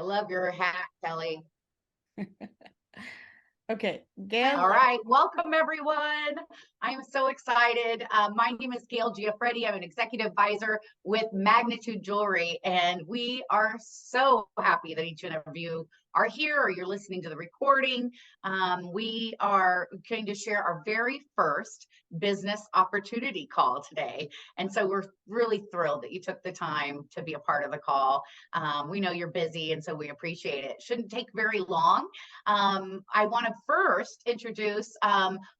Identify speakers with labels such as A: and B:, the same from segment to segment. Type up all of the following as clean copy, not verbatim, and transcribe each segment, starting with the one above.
A: love your hat, Kelly.
B: Okay, Gail.
A: All right, welcome everyone. I am so excited. My name is Gail Giaffretti. I'm an executive advisor with Magnitude Jewelry, and we are so happy that each one of you are here or you're listening to the recording. We are going to share our very first business opportunity call today. And so we're really thrilled that you took the time to be a part of the call. We know you're busy, and so we appreciate it. Shouldn't take very long. I want to first introduce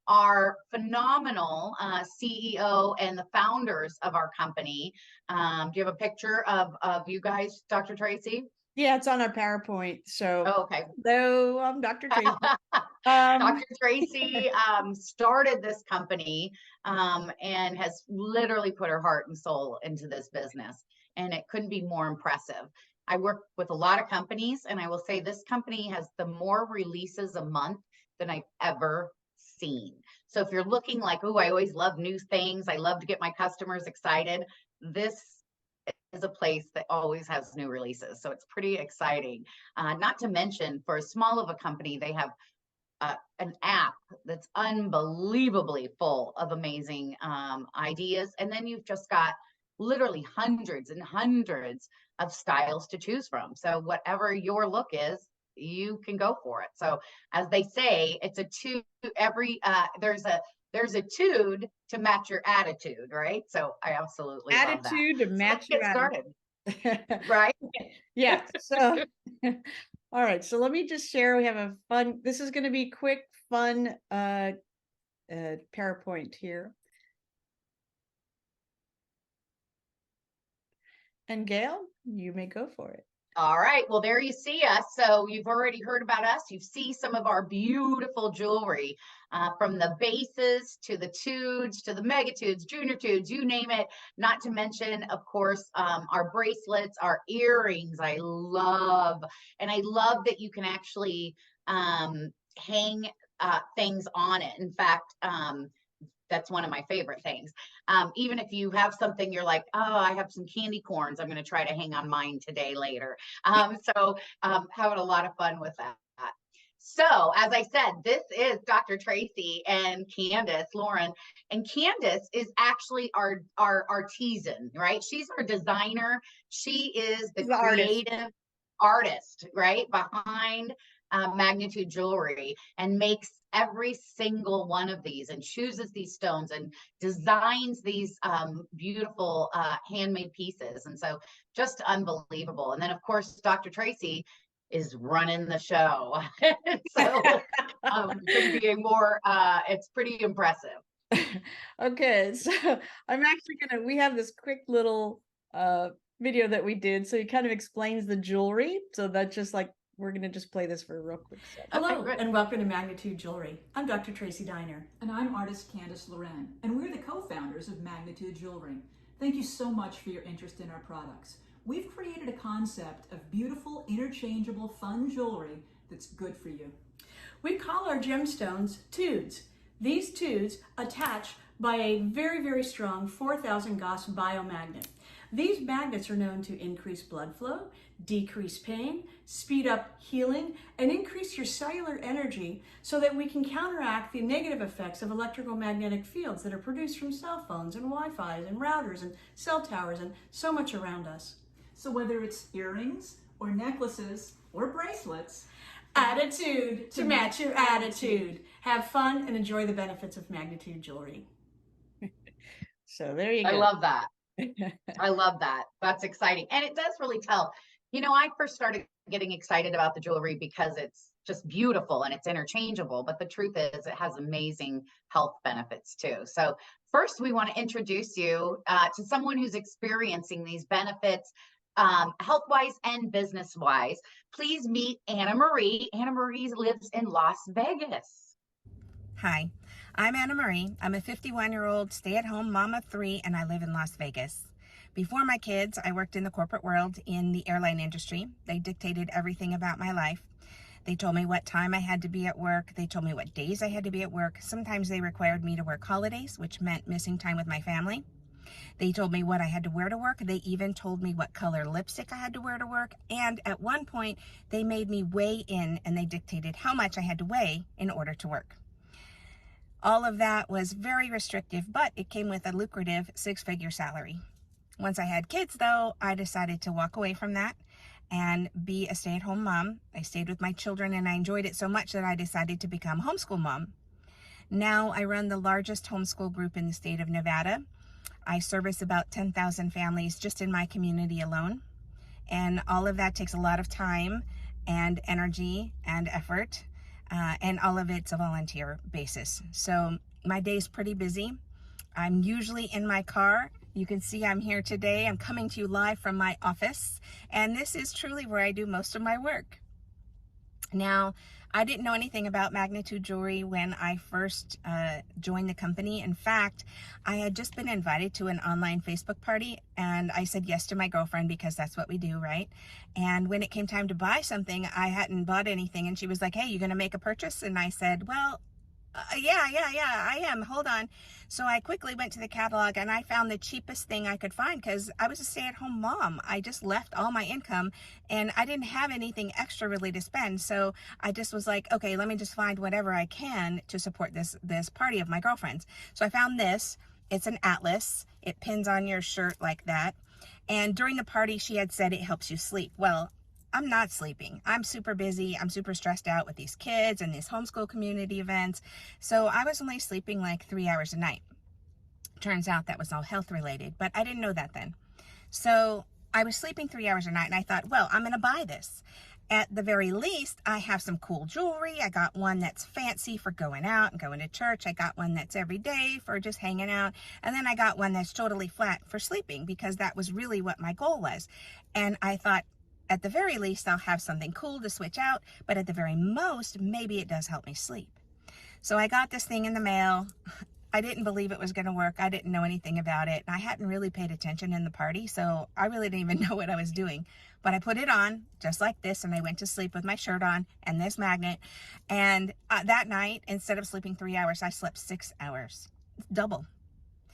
A: our phenomenal CEO and the founders of our company. Do you have a picture of you guys, Dr. Tracy?
B: Yeah, it's on our PowerPoint. So,
A: okay.
B: Hello, I'm Dr. Tracy.
A: Dr. Tracy started this company and has literally put her heart and soul into this business. And it couldn't be more impressive. I work with a lot of companies, and I will say this company has the more releases a month than I've ever seen. So if you're looking like, oh, I always love new things, I love to get my customers excited, this is a place that always has new releases. So it's pretty exciting. Not to mention, for as small of a company, they have an app that's unbelievably full of amazing ideas. And then you've just got literally hundreds and hundreds of styles to choose from. So whatever your look is, you can go for it. So as they say, it's a tude there's a tude to match your attitude, right? So I absolutely love that.
B: Attitude to match
A: your
B: attitude.
A: Started. Right?
B: Yeah. So all right. So let me just share. We have a fun, this is going to be quick, fun PowerPoint here. And Gail, you may go for it.
A: All right. Well, there you see us. So you've already heard about us. You see some of our beautiful jewelry, from the bases to the tudes to the megatudes, junior tudes, you name it. Not to mention, of course, our bracelets, our earrings. I love that you can actually hang things on it. In fact, that's one of my favorite things. Even if you have something, you're like, oh, I have some candy corns, I'm going to try to hang on mine today later. So having a lot of fun with that. So as I said, this is Dr. Tracy and Candace Lauren, and Candace is actually our artisan, right? She's our designer. She is the creative artist, right, behind Magnitude Jewelry, and makes every single one of these and chooses these stones and designs these beautiful handmade pieces. And so just unbelievable. And then of course, Dr. Tracy is running the show. So couldn't be more, it's pretty impressive.
B: Okay, so I'm actually we have this quick little video that we did. So he kind of explains the jewelry. So that's just like, we're going to just play this for a real quick second.
C: Hello, and welcome to Magnitude Jewelry. I'm Dr. Tracy Diner. And I'm artist Candace Loren. And we're the co-founders of Magnitude Jewelry. Thank you so much for your interest in our products. We've created a concept of beautiful, interchangeable, fun jewelry that's good for you.
D: We call our gemstones tudes. These tudes attach by a very, very strong 4,000 Gauss biomagnet. These magnets are known to increase blood flow, decrease pain, speed up healing, and increase your cellular energy so that we can counteract the negative effects of electrical magnetic fields that are produced from cell phones and Wi-Fi's and routers and cell towers and so much around us.
C: So whether it's earrings or necklaces or bracelets,
D: attitude to match your attitude. Have fun and enjoy the benefits of Magnitude Jewelry.
B: So there you go.
A: I love that. I love that. That's exciting. And it does really tell. You know, I first started getting excited about the jewelry because it's just beautiful and it's interchangeable. But the truth is it has amazing health benefits too. So first, we want to introduce you to someone who's experiencing these benefits health-wise and business-wise. Please meet Anna Marie. Anna Marie lives in Las Vegas.
E: Hi, I'm Anna Marie. I'm a 51-year-old stay-at-home mom of 3, and I live in Las Vegas. Before my kids, I worked in the corporate world in the airline industry. They dictated everything about my life. They told me what time I had to be at work. They told me what days I had to be at work. Sometimes they required me to work holidays, which meant missing time with my family. They told me what I had to wear to work. They even told me what color lipstick I had to wear to work. And at one point, they made me weigh in, and they dictated how much I had to weigh in order to work. All of that was very restrictive, but it came with a lucrative 6-figure salary. Once I had kids, though, I decided to walk away from that and be a stay-at-home mom. I stayed with my children, and I enjoyed it so much that I decided to become a homeschool mom. Now I run the largest homeschool group in the state of Nevada. I service about 10,000 families just in my community alone. And all of that takes a lot of time and energy and effort. And all of it's a volunteer basis. So my day's pretty busy. I'm usually in my car. You can see I'm here today. I'm coming to you live from my office. And this is truly where I do most of my work. Now, I didn't know anything about Magnetude Jewelry when I first joined the company. In fact, I had just been invited to an online Facebook party, and I said yes to my girlfriend because that's what we do, right? And when it came time to buy something, I hadn't bought anything, and she was like, hey, you gonna make a purchase? And I said, well, yeah, I am. Hold on. So I quickly went to the catalog, and I found the cheapest thing I could find because I was a stay-at-home mom. I just left all my income, and I didn't have anything extra really to spend. So I just was like, okay, let me just find whatever I can to support this party of my girlfriends. So I found this. It's an atlas. It pins on your shirt like that. And during the party, she had said it helps you sleep. Well, I'm not sleeping. I'm super busy. I'm super stressed out with these kids and these homeschool community events. So I was only sleeping like 3 hours a night. Turns out that was all health related, but I didn't know that then. So I was sleeping 3 hours a night, and I thought, well, I'm going to buy this. At the very least, I have some cool jewelry. I got one that's fancy for going out and going to church. I got one that's every day for just hanging out. And then I got one that's totally flat for sleeping because that was really what my goal was. And I thought, at the very least, I'll have something cool to switch out, but at the very most, maybe it does help me sleep. So I got this thing in the mail. I didn't believe it was going to work. I didn't know anything about it. I hadn't really paid attention in the party, so I really didn't even know what I was doing. But I put it on just like this, and I went to sleep with my shirt on and this magnet. And that night, instead of sleeping 3 hours, I slept 6 hours. Double.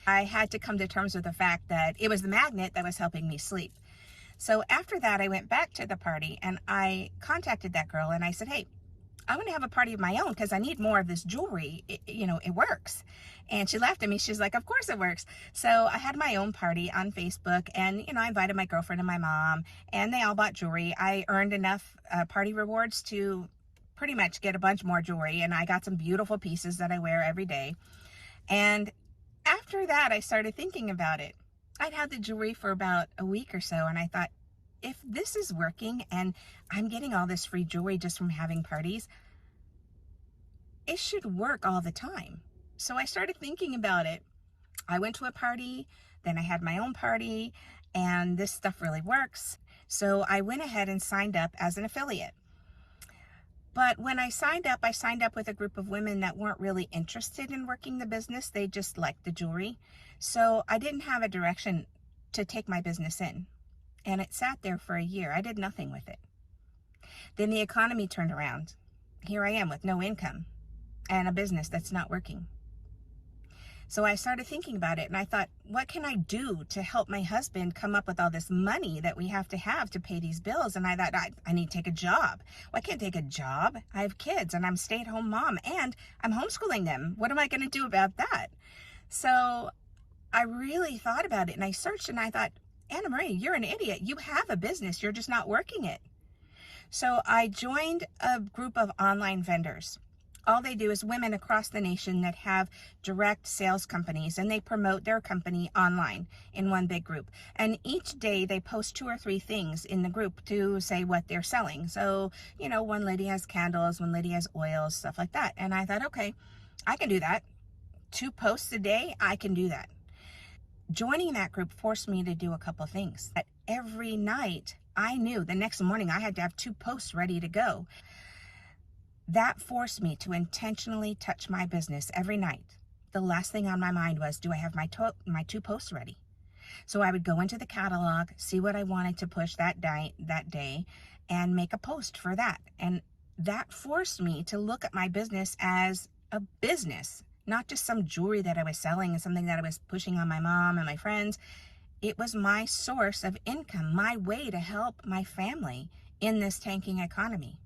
E: I had to come to terms with the fact that it was the magnet that was helping me sleep. So after that, I went back to the party, and I contacted that girl, and I said, hey, I want to have a party of my own because I need more of this jewelry. It works. And she laughed at me. She's like, of course it works. So I had my own party on Facebook, and, I invited my girlfriend and my mom, and they all bought jewelry. I earned enough party rewards to pretty much get a bunch more jewelry, and I got some beautiful pieces that I wear every day. And after that, I started thinking about it. I'd had the jewelry for about a week or so, and I thought, if this is working and I'm getting all this free jewelry just from having parties, it should work all the time. So I started thinking about it. I went to a party, then I had my own party, and this stuff really works. So I went ahead and signed up as an affiliate. But when I signed up with a group of women that weren't really interested in working the business. They just liked the jewelry. So I didn't have a direction to take my business in. And it sat there for a year. I did nothing with it. Then the economy turned around. Here I am with no income and a business that's not working. So I started thinking about it, and I thought, what can I do to help my husband come up with all this money that we have to pay these bills? And I thought, I need to take a job. Well, I can't take a job. I have kids, and I'm a stay-at-home mom, and I'm homeschooling them. What am I going to do about that? So I really thought about it, and I searched, and I thought, Anna Marie, you're an idiot. You have a business. You're just not working it. So I joined a group of online vendors. All they do is women across the nation that have direct sales companies, and they promote their company online in one big group. And each day they post 2 or 3 things in the group to say what they're selling. So, one lady has candles, one lady has oils, stuff like that. And I thought, okay, I can do that. 2 posts a day, I can do that. Joining that group forced me to do a couple of things. That every night I knew the next morning I had to have 2 posts ready to go. That forced me to intentionally touch my business every night. The last thing on my mind was, do I have my 2 posts ready? So I would go into the catalog, see what I wanted to push that day, and make a post for that. And that forced me to look at my business as a business, not just some jewelry that I was selling and something that I was pushing on my mom and my friends. It was my source of income, my way to help my family in this tanking economy.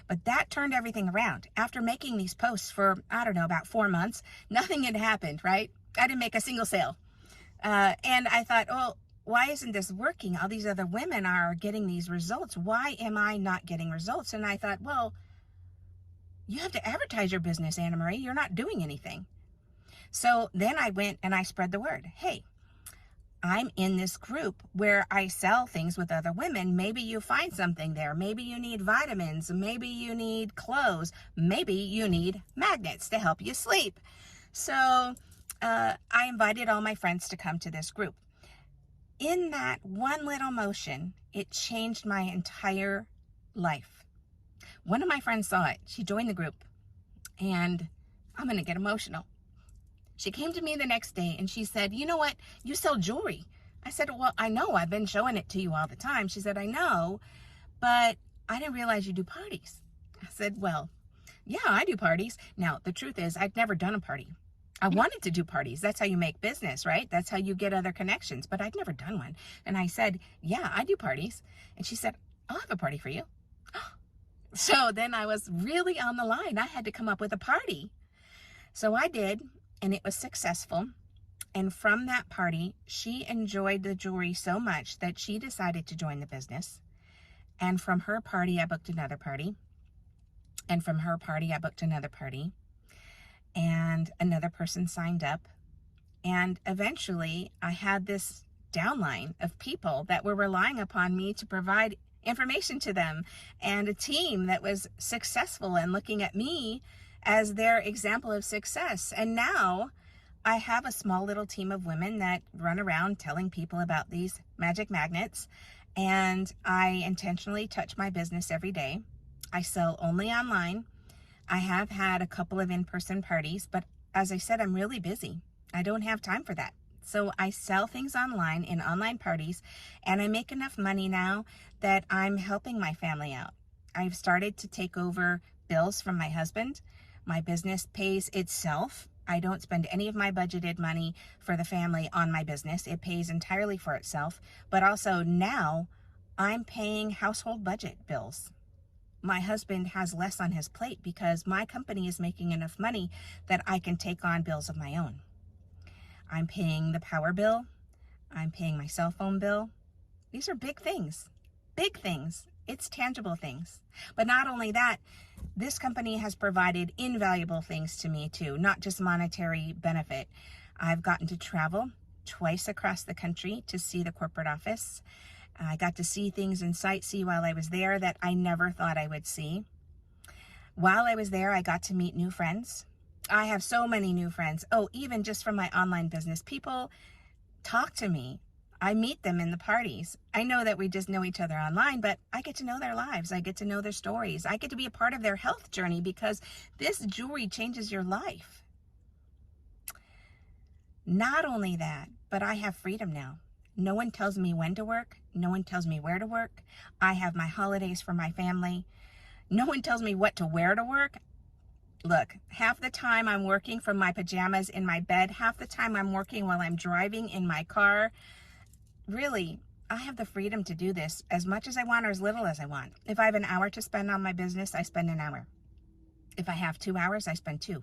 E: But that turned everything around. After making these posts for, I don't know, about 4 months, nothing had happened, right? I didn't make a single sale. And I thought, oh, why isn't this working? All these other women are getting these results. Why am I not getting results? And I thought, well, you have to advertise your business, Anna Marie. You're not doing anything. So then I went and I spread the word. Hey, I'm in this group where I sell things with other women. Maybe you find something there. Maybe you need vitamins. Maybe you need clothes. Maybe you need magnets to help you sleep. So I invited all my friends to come to this group. In that one little motion, it changed my entire life. One of my friends saw it. She joined the group, and I'm going to get emotional. She came to me the next day and she said, you know what? You sell jewelry. I said, well, I know. I've been showing it to you all the time. She said, I know, but I didn't realize you do parties. I said, well, yeah, I do parties. Now, the truth is, I'd never done a party. I wanted to do parties. That's how you make business, right? That's how you get other connections, but I'd never done one. And I said, yeah, I do parties. And she said, I'll have a party for you. So then I was really on the line. I had to come up with a party. So I did. And it was successful. And from that party, she enjoyed the jewelry so much that she decided to join the business. And from her party, I booked another party. And from her party, I booked another party. And another person signed up. And eventually, I had this downline of people that were relying upon me to provide information to them, and a team that was successful and looking at me as their example of success. And now I have a small little team of women that run around telling people about these magic magnets, and I intentionally touch my business every day. I sell only online. I have had a couple of in-person parties, but as I said, I'm really busy. I don't have time for that. So I sell things online in online parties, and I make enough money now that I'm helping my family out. I've started to take over bills from my husband. My business pays itself. I don't spend any of my budgeted money for the family on my business. It pays entirely for itself. But also now I'm paying household budget bills. My husband has less on his plate because my company is making enough money that I can take on bills of my own. I'm paying the power bill. I'm paying my cell phone bill. These are big things. Big things. It's tangible things. But not only that, this company has provided invaluable things to me too, not just monetary benefit. I've gotten to travel twice across the country to see the corporate office. I got to see things and sightsee while I was there that I never thought I would see. While I was there, I got to meet new friends. I have so many new friends. Oh, even just from my online business, people talk to me. I meet them in the parties. I know that we just know each other online, but I get to know their lives. I get to know their stories. I get to be a part of their health journey because this jewelry changes your life. Not only that, but I have freedom now. No one tells me when to work. No one tells me where to work. I have my holidays for my family. No one tells me what to wear to work. Look, half the time I'm working from my pajamas in my bed. Half the time I'm working while I'm driving in my car. Really, I have the freedom to do this as much as I want or as little as I want. If I have an hour to spend on my business, I spend an hour. If I have 2 hours, I spend 2.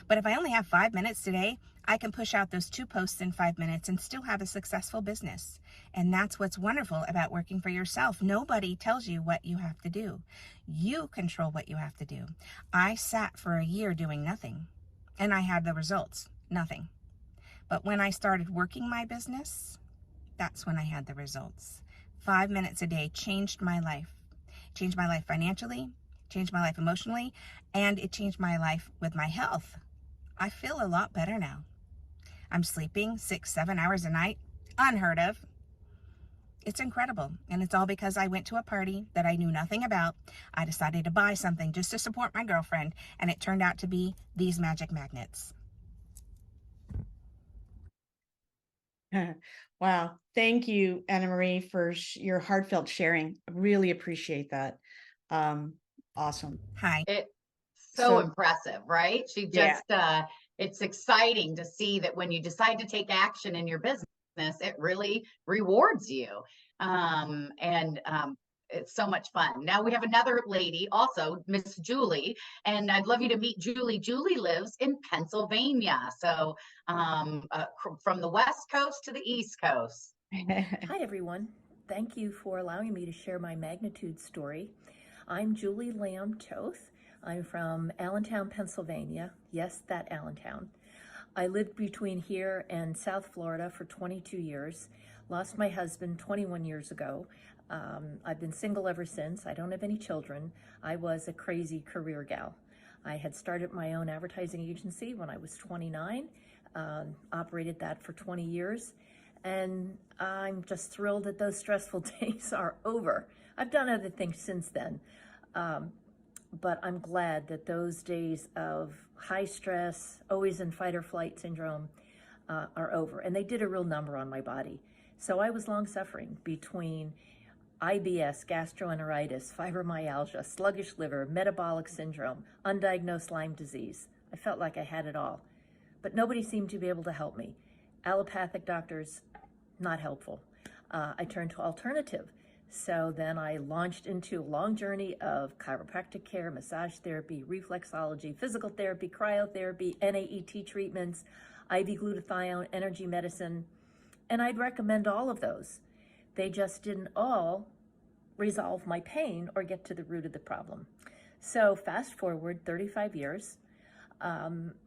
E: But if I only have 5 minutes today, I can push out those 2 posts in 5 minutes and still have a successful business. And that's what's wonderful about working for yourself. Nobody tells you what you have to do. You control what you have to do. I sat for a year doing nothing, and I had the results, nothing. But when I started working my business, that's when I had the results. 5 minutes a day changed my life. Changed my life financially, changed my life emotionally, and it changed my life with my health. I feel a lot better now. I'm sleeping 6-7 hours a night, unheard of. It's incredible, and it's all because I went to a party that I knew nothing about. I decided to buy something just to support my girlfriend, and it turned out to be these magic magnets.
B: Wow. Thank you, Anna Marie, for your heartfelt sharing. I really appreciate that. Awesome.
E: Hi.
A: So impressive, right? She
B: Yeah.
A: just, it's exciting to see that when you decide to take action in your business, it really rewards you. It's so much fun. Now we have another lady, also Miss Julie, and I'd love you to meet Julie. Julie lives in Pennsylvania, so from the West Coast to the East Coast.
F: Hi, everyone. Thank you for allowing me to share my Magnitude story. I'm Julie Lamb Toth. I'm from Allentown, Pennsylvania. Yes, that Allentown. I lived between here and South Florida for 22 years. Lost my husband 21 years ago. I've been single ever since. I don't have any children. I was a crazy career gal. I had started my own advertising agency when I was 29, operated that for 20 years. And I'm just thrilled that those stressful days are over. I've done other things since then, but I'm glad that those days of high stress, always in fight or flight syndrome, are over. And they did a real number on my body. So I was long suffering between IBS, gastroenteritis, fibromyalgia, sluggish liver, metabolic syndrome, undiagnosed Lyme disease. I felt like I had it all, but nobody seemed to be able to help me. Allopathic doctors, not helpful. I turned to alternative. So then I launched into a long journey of chiropractic care, massage therapy, reflexology, physical therapy, cryotherapy, NAET treatments, IV glutathione, energy medicine, and I'd recommend all of those. They just didn't all resolve my pain or get to the root of the problem. So fast forward 35 years,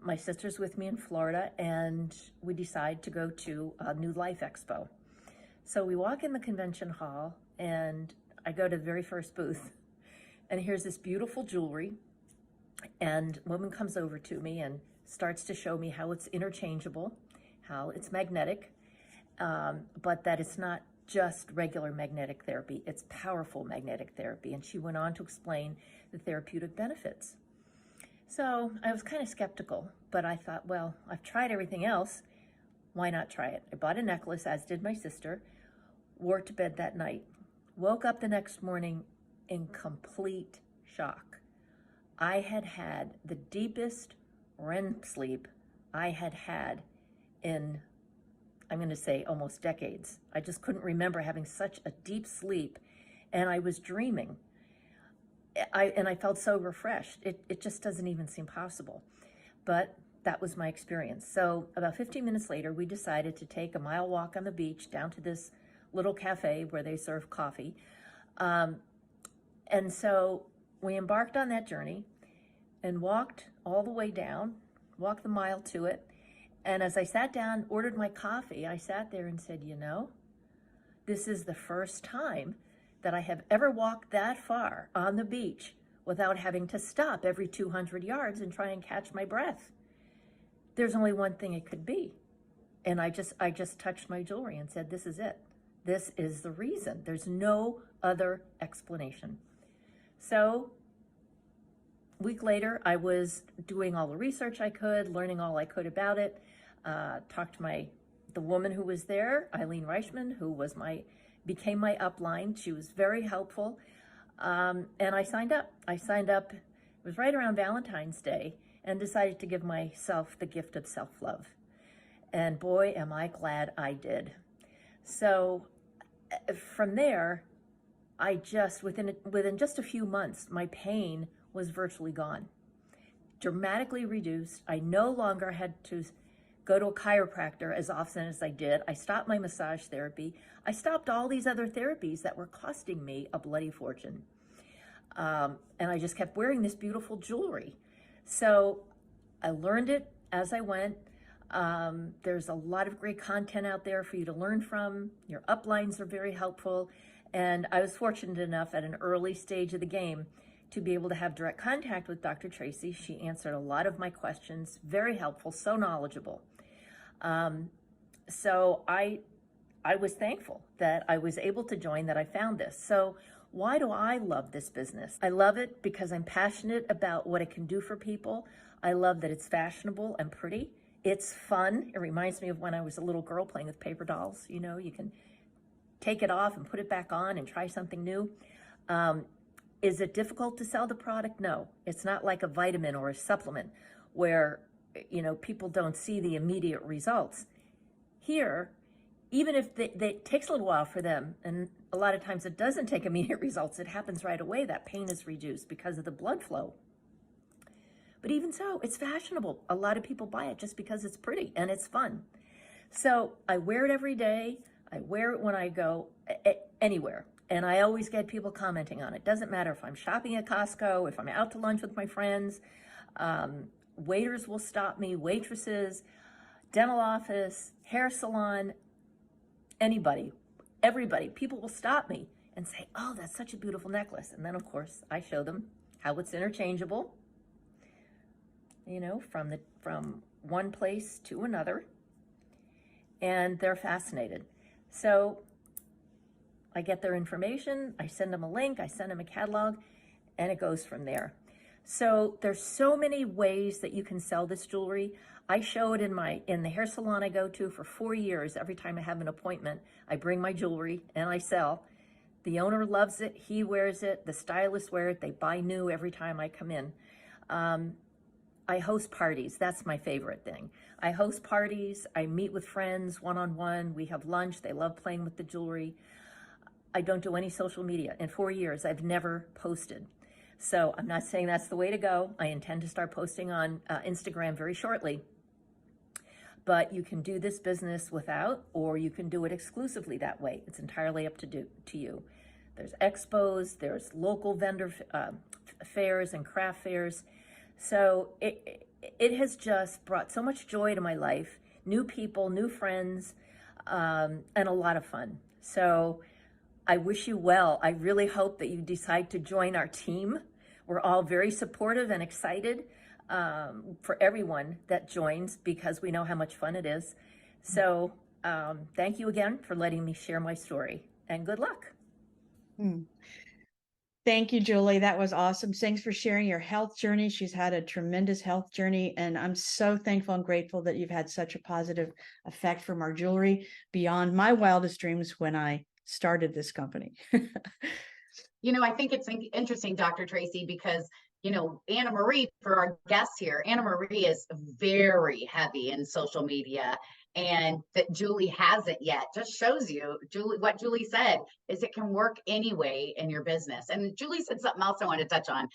F: my sister's with me in Florida, and we decide to go to a New Life Expo. So we walk in the convention hall, and I go to the very first booth, and here's this beautiful jewelry, and a woman comes over to me and starts to show me how it's interchangeable, how it's magnetic, but that it's not just regular magnetic therapy, it's powerful magnetic therapy. And she went on to explain the therapeutic benefits. So I was kind of skeptical, but I thought, well, I've tried everything else. Why not try it? I bought a necklace, as did my sister, wore it to bed that night, woke up the next morning in complete shock. I had had the deepest REM sleep I had had in, I'm going to say, almost decades. I just couldn't remember having such a deep sleep, and I was dreaming. I felt so refreshed. It just doesn't even seem possible. But that was my experience. So about 15 minutes later, we decided to take a mile walk on the beach down to this little cafe where they serve coffee. And so we embarked on that journey and walked all the way down, walked the mile to it. And as I sat down, ordered my coffee, I sat there and said, you know, this is the first time that I have ever walked that far on the beach without having to stop every 200 yards and try and catch my breath. There's only one thing it could be. And I just touched my jewelry and said, this is it. This is the reason. There's no other explanation. So a week later, I was doing all the research I could, learning all I could about it. Talked to the woman who was there, Eileen Reichman, who became my upline. She was very helpful. And I signed up. It was right around Valentine's Day, and decided to give myself the gift of self-love. And boy, am I glad I did. So from there, within just a few months, my pain was virtually gone, dramatically reduced. I no longer had to go to a chiropractor as often as I did. I stopped my massage therapy. I stopped all these other therapies that were costing me a bloody fortune. And I just kept wearing this beautiful jewelry. So I learned it as I went. There's a lot of great content out there for you to learn from. Your uplines are very helpful. And I was fortunate enough at an early stage of the game to be able to have direct contact with Dr. Tracy. She answered a lot of my questions, very helpful, so knowledgeable. So I was thankful that I was able to join, that I found this. So why do I love this business? I love it because I'm passionate about what it can do for people. I love that it's fashionable and pretty. It's fun. It reminds me of when I was a little girl playing with paper dolls. You know, you can take it off and put it back on and try something new. Is it difficult to sell the product? No, it's not like a vitamin or a supplement where, you know, people don't see the immediate results. Here, even if it takes a little while for them, and a lot of times it doesn't take immediate results, it happens right away. That pain is reduced because of the blood flow. But even so, it's fashionable. A lot of people buy it just because it's pretty and it's fun. So I wear it every day. I wear it when I go anywhere. And I always get people commenting on it. Doesn't matter if I'm shopping at Costco, if I'm out to lunch with my friends, waiters will stop me, waitresses, dental office, hair salon, anybody, everybody, people will stop me and say, oh, that's such a beautiful necklace. And then of course I show them how it's interchangeable, you know, from one place to another, and they're fascinated. So I get their information, I send them a link, I send them a catalog, and it goes from there. So there's so many ways that you can sell this jewelry. I show it in the hair salon I go to for 4 years. Every time I have an appointment, I bring my jewelry and I sell. The owner loves it, he wears it, the stylists wear it, they buy new every time I come in. I host parties, that's my favorite thing. I host parties, I meet with friends one-on-one, we have lunch, they love playing with the jewelry. I don't do any social media. In 4 years, I've never posted. So I'm not saying that's the way to go. I intend to start posting on Instagram very shortly. But you can do this business without, or you can do it exclusively that way. It's entirely up to you. There's expos, there's local vendor fairs and craft fairs. So it has just brought so much joy to my life, new people, new friends, and a lot of fun. So I wish you well. I really hope that you decide to join our team. We're all very supportive and excited for everyone that joins because we know how much fun it is. So thank you again for letting me share my story, and good luck.
B: Thank you, Julie. That was awesome. Thanks for sharing your health journey. She's had a tremendous health journey, and I'm so thankful and grateful that you've had such a positive effect from our jewelry beyond my wildest dreams when I started this company.
A: You know, I think it's interesting, Dr. Tracy, because, you know, Anna Marie, for our guests here, Anna Marie is very heavy in social media, and that Julie hasn't yet. Just shows you, Julie, what Julie said is it can work anyway in your business. And Julie said something else I want to touch on.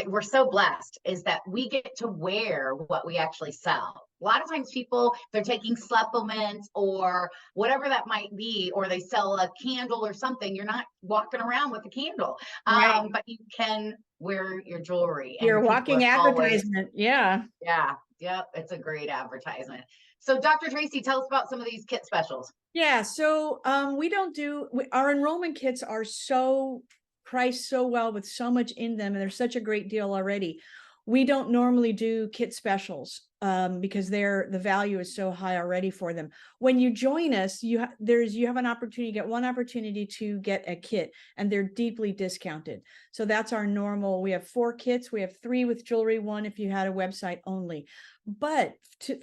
A: We're so blessed is that we get to wear what we actually sell. A lot of times people, they're taking supplements or whatever that might be, or they sell a candle or something. You're not walking around with a candle,
B: Right.
A: but you can wear your jewelry.
B: Your
A: and
B: walking advertisement. Yeah.
A: Yeah, it's a great advertisement. So Dr. Tracy, tell us about some of these kit specials.
B: Yeah, so our enrollment kits are so priced so well with so much in them, and they're such a great deal already. We don't normally do kit specials because the value is so high already for them. When you join us, you have an opportunity, you get one opportunity to get a kit, and they're deeply discounted. So that's our normal. We have 4 kits. We have 3 with jewelry, 1 if you had a website only. But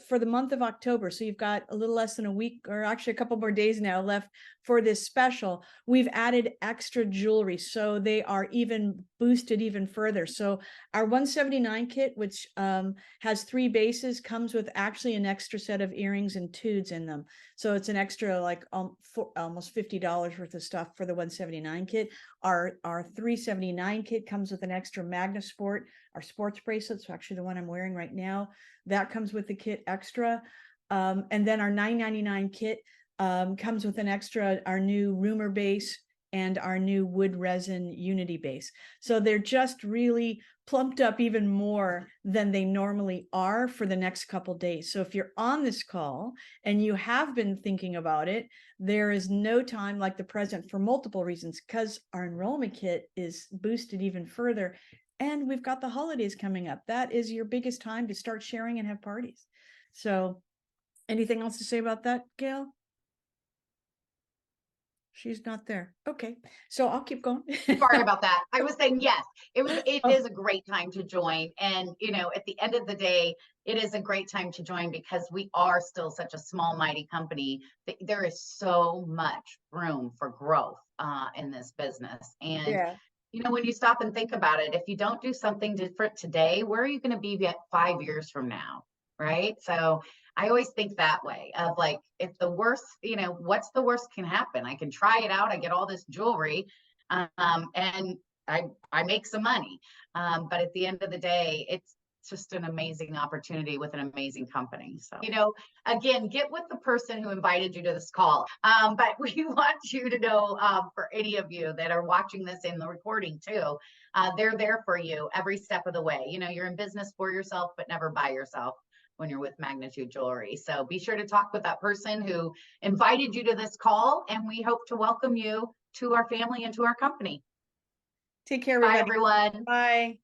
B: for the month of October, so you've got a little less than a week, or actually a couple more days now left for this special, we've added extra jewelry. So they are even boosted even further. So our 179 kit, which has 3 bases, comes with actually an extra set of earrings and tudes in them. So it's an extra like almost $50 worth of stuff for the 179 kit. Our 379 kit comes with an extra Magnetude, our sports bracelets, so actually the one I'm wearing right now, that comes with the kit extra. And then our 999 kit comes with an extra, our new rumor base and our new wood resin unity base. So they're just really plumped up even more than they normally are for the next couple days. So if you're on this call and you have been thinking about it, there is no time like the present for multiple reasons, because our enrollment kit is boosted even further. And we've got the holidays coming up. That is your biggest time to start sharing and have parties. So anything else to say about that, Gail? She's not there. Okay, so I'll keep going.
A: Sorry about that. I was saying, yes, it is a great time to join. And, you know, at the end of the day, it is a great time to join because we are still such a small, mighty company that there is so much room for growth in this business. And
B: Yeah.
A: You know, when you stop and think about it, if you don't do something different today, where are you going to be 5 years from now? Right. So I always think that way of like, if the worst, what's the worst can happen? I can try it out. I get all this jewelry, and I make some money. But at the end of the day, it's just an amazing opportunity with an amazing company. So, again, get with the person who invited you to this call. But we want you to know, for any of you that are watching this in the recording too, they're there for you every step of the way. You're in business for yourself, but never by yourself when you're with Magnetude Jewelry. So be sure to talk with that person who invited you to this call, and we hope to welcome you to our family and to our company.
B: Take care,
A: Bye,
B: everybody.
A: everyone.
B: Bye.